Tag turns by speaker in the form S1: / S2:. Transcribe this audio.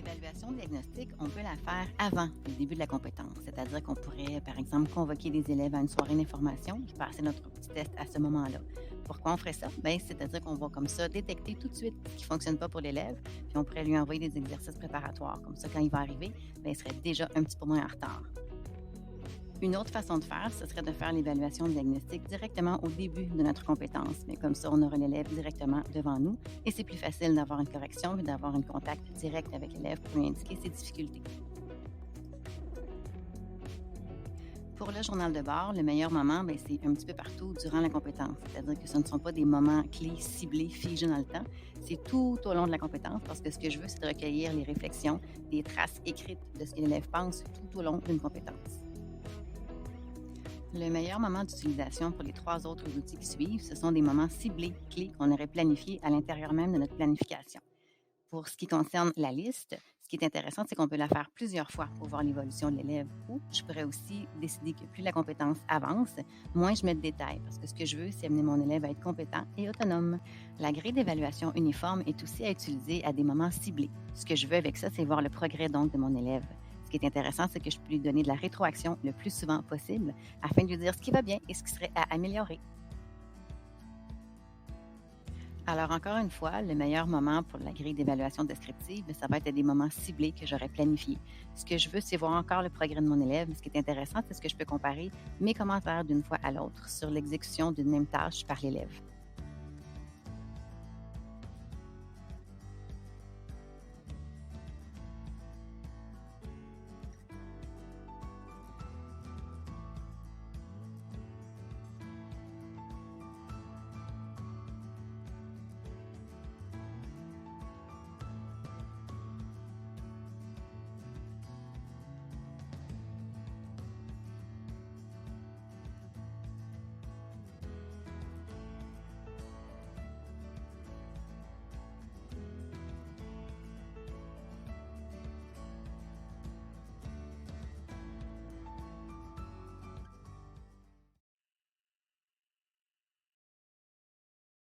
S1: L'évaluation diagnostique, on peut la faire avant le début de la compétence. C'est-à-dire qu'on pourrait, par exemple, convoquer des élèves à une soirée d'information et passer notre petit test à ce moment-là. Pourquoi on ferait ça? Bien, c'est-à-dire qu'on va comme ça détecter tout de suite ce qui ne fonctionne pas pour l'élève, puis on pourrait lui envoyer des exercices préparatoires. Comme ça, quand il va arriver, bien, il serait déjà un petit peu moins en retard. Une autre façon de faire, ce serait de faire l'évaluation diagnostique directement au début de notre compétence. Mais comme ça, on aura l'élève directement devant nous et c'est plus facile d'avoir une correction et d'avoir un contact direct avec l'élève pour lui indiquer ses difficultés. Pour le journal de bord, le meilleur moment, ben, c'est un petit peu partout durant la compétence. C'est-à-dire que ce ne sont pas des moments clés ciblés, figés dans le temps. C'est tout au long de la compétence parce que ce que je veux, c'est de recueillir les réflexions, des traces écrites de ce que l'élève pense tout au long d'une compétence. Le meilleur moment d'utilisation pour les trois autres outils qui suivent, ce sont des moments ciblés, clés qu'on aurait planifiés à l'intérieur même de notre planification. Pour ce qui concerne la liste, ce qui est intéressant, c'est qu'on peut la faire plusieurs fois pour voir l'évolution de l'élève. Ou je pourrais aussi décider que plus la compétence avance, moins je mets de détails, parce que ce que je veux, c'est amener mon élève à être compétent et autonome. La grille d'évaluation uniforme est aussi à utiliser à des moments ciblés. Ce que je veux avec ça, c'est voir le progrès donc de mon élève. Ce qui est intéressant, c'est que je peux lui donner de la rétroaction le plus souvent possible afin de lui dire ce qui va bien et ce qui serait à améliorer. Alors, encore une fois, le meilleur moment pour la grille d'évaluation descriptive, ça va être des moments ciblés que j'aurais planifiés. Ce que je veux, c'est voir encore le progrès de mon élève. Ce qui est intéressant, c'est ce que je peux comparer mes commentaires d'une fois à l'autre sur l'exécution d'une même tâche par l'élève.